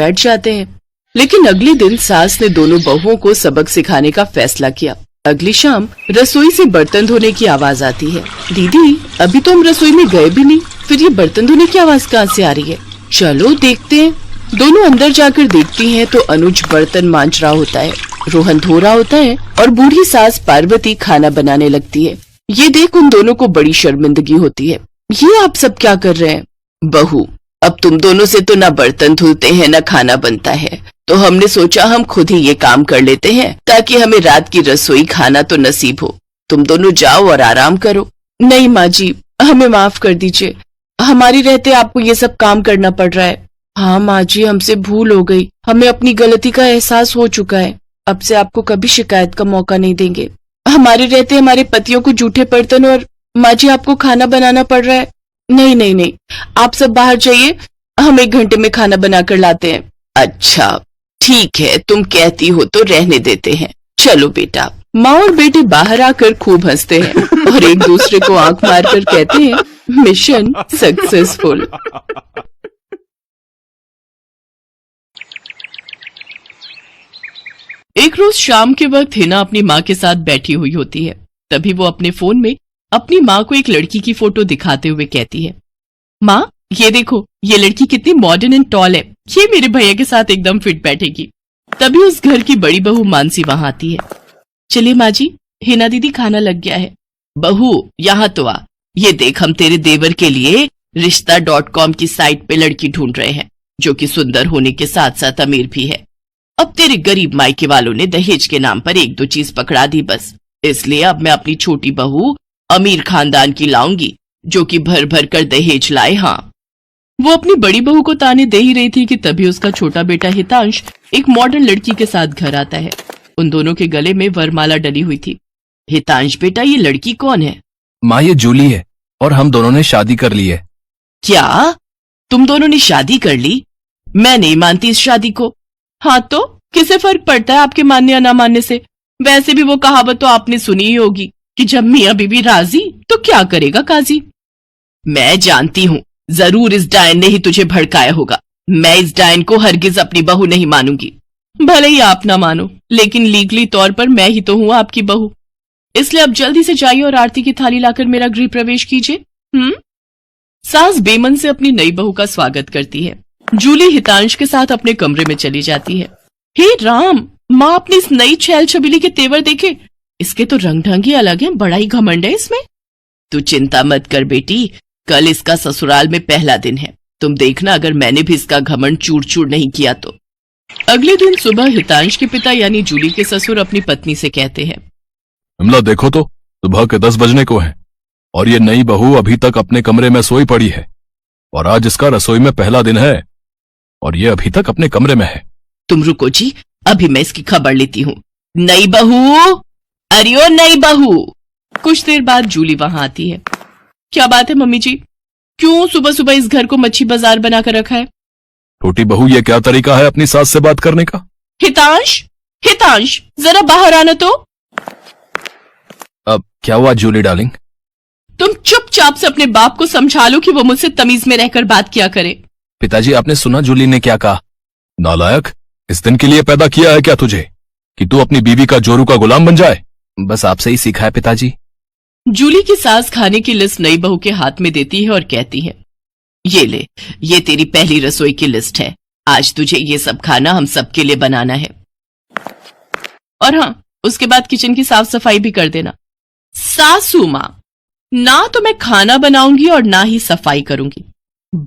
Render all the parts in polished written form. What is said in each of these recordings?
बैठ जाते हैं। लेकिन अगले दिन सास ने दोनों बहुओं को सबक सिखाने का फैसला किया। अगली शाम रसोई से बर्तन धोने की आवाज आती है। दीदी, अभी तो हम रसोई में गए भी नहीं, फिर ये बर्तन धोने की आवाज कहाँ से आ रही है? चलो देखते हैं। दोनों अंदर जाकर देखती हैं तो अनुज बर्तन मांज रहा होता है, रोहन धो रहा होता है और बूढ़ी सास पार्वती खाना बनाने लगती है। ये देख उन दोनों को बड़ी शर्मिंदगी होती है। ये आप सब क्या कर रहे हैं? बहू, अब तुम दोनों से तो ना बर्तन धुलते हैं ना खाना बनता है, तो हमने सोचा हम खुद ही ये काम कर लेते हैं ताकि हमें रात की रसोई खाना तो नसीब हो। तुम दोनों जाओ और आराम करो। नहीं माँ जी, हमें माफ कर दीजिए, हमारी रहते आपको ये सब काम करना पड़ रहा है। हाँ माँ जी, हमसे भूल हो गई, हमें अपनी गलती का एहसास हो चुका है। अब से आपको कभी शिकायत का मौका नहीं देंगे। हमारे रहते हमारे पतियों को जूठे बर्तन और माँ जी आपको खाना बनाना पड़ रहा है। नहीं नहीं नहीं, आप सब बाहर जाइए, हम 1 घंटे में खाना बनाकर लाते हैं। अच्छा ठीक है, तुम कहती हो तो रहने देते हैं। चलो बेटा। माँ और बेटे बाहर आकर खूब हंसते हैं और एक दूसरे को आंख मारकर कहते हैं, मिशन सक्सेसफुल। एक रोज शाम के वक्त हिना अपनी माँ के साथ बैठी हुई होती है। तभी वो अपने फोन में अपनी माँ को एक लड़की की फोटो दिखाते हुए कहती है, माँ ये देखो, ये लड़की कितनी मॉडर्न एंड टॉल है, ये मेरे भैया के साथ एकदम फिट बैठेगी। तभी उस घर की बड़ी बहू मानसी वहां आती है। चलिए माँ जी, हिना दीदी खाना लग गया है। बहू यहाँ तो आ, ये देख हम तेरे देवर के लिए रिश्ता.com की साइट पे लड़की ढूंढ रहे हैं जो कि सुंदर होने के साथ साथ अमीर भी है। अब तेरे गरीब मायके वालों ने दहेज के नाम पर 1-2 चीज पकड़ा दी बस, इसलिए अब मैं अपनी छोटी बहू अमीर खानदान की लाऊंगी जो कि भर भर कर दहेज लाए। हाँ, वो अपनी बड़ी बहू को ताने दे ही रही थी कि तभी उसका छोटा बेटा हितांश एक मॉडर्न लड़की के साथ घर आता है। उन दोनों के गले में वरमाला डली हुई थी। हितांश बेटा, ये लड़की कौन है? माँ ये जूली है और हम दोनों ने शादी कर ली है। क्या तुम दोनों ने शादी कर ली? मैं नहीं मानती इस शादी को। हाँ तो किसे फर्क पड़ता है आपके मानने या ना मानने से? वैसे भी वो कहावत तो आपने सुनी ही होगी कि जब मियाँ बीबी राजी तो क्या करेगा काजी। मैं जानती हूँ, जरूर इस डायन ने ही तुझे भड़काया होगा। मैं इस डायन को हरगिज अपनी बहू नहीं मानूंगी। भले ही आप ना मानो, लेकिन लीगली तौर पर मैं ही तो हूँ आपकी बहू। इसलिए अब जल्दी से जाइए और आरती की थाली लाकर मेरा गृह प्रवेश कीजिए। सास बेमन से अपनी नई बहू का स्वागत करती है। जूली हितांश के साथ अपने कमरे में चली जाती है। हे राम, माँ अपनी इस नई छैल छबीली के तेवर देखे, इसके तो रंग ढंग ही अलग है, बड़ा ही घमंड है इसमें। तू चिंता मत कर बेटी, कल इसका ससुराल में पहला दिन है, तुम देखना अगर मैंने भी इसका घमंड चूर चूर नहीं किया तो। अगले दिन सुबह हितांश के पिता यानी जूली के ससुर अपनी पत्नी से कहते हैं, विमला देखो तो, सुबह के 10 बजने को है और ये नई बहू अभी तक अपने कमरे में सोई पड़ी है और आज इसका रसोई में पहला दिन है और ये अभी तक अपने कमरे में है। तुम रुको जी, अभी मैं इसकी खबर लेती हूँ। नई बहू, अरे ओ नई बहू। कुछ देर बाद जूली वहां आती है। क्या बात है मम्मी जी, क्यों सुबह सुबह इस घर को मच्छी बाजार बनाकर रखा है? छोटी बहू, ये क्या तरीका है अपनी सास से बात करने का? हितांश, हितांश जरा बाहर आना तो। अब क्या हुआ जूली डार्लिंग? तुम चुपचाप से अपने बाप को समझा लो कि वो मुझसे तमीज में रहकर बात किया करे। पिताजी, आपने सुना जूली ने क्या कहा? नालायक, इस दिन के लिए पैदा किया है क्या तुझे कि तू अपनी बीवी का जोरू का गुलाम बन जाए? बस आपसे ही सीखा है पिताजी। जूली की सास खाने की लिस्ट नई बहू के हाथ में देती है और कहती है, ये ले, ये तेरी पहली रसोई की लिस्ट है। आज तुझे ये सब खाना हम सबके लिए बनाना है। और हाँ, उसके बाद किचन की साफ सफाई भी कर देना। सासू माँ, ना तो मैं खाना बनाऊंगी और ना ही सफाई करूंगी।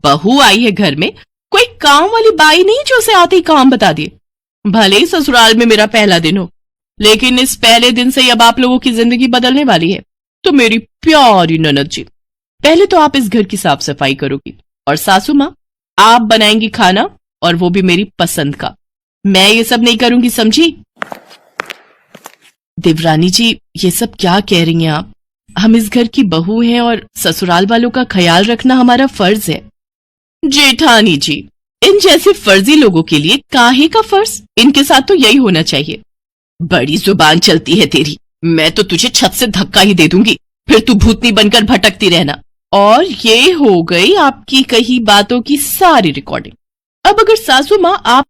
बहू आई है घर में, कोई काम वाली बाई नहीं जो उसे आते ही काम बता दिए। भले ही ससुराल में मेरा पहला दिन हो, लेकिन इस पहले दिन से अब आप लोगों की जिंदगी बदलने वाली है। तो मेरी प्यारी ननद जी, पहले तो आप इस घर की साफ सफाई करोगी और सासू माँ आप बनाएंगी खाना, और वो भी मेरी पसंद का। मैं ये सब नहीं करूंगी, समझी? देवरानी जी, ये सब क्या कह रही हैं आप? हम इस घर की बहू हैं और ससुराल वालों का ख्याल रखना हमारा फर्ज है। जेठानी जी, इन जैसे फर्जी लोगों के लिए काहे का फर्ज? इनके साथ तो यही होना चाहिए। बड़ी जुबान चलती है तेरी, मैं तो तुझे छत से धक्का ही दे दूंगी, फिर तू भूतनी बनकर भटकती रहना। और ये हो गई आपकी कही बातों की सारी रिकॉर्डिंग। अब अगर सासू माँ आप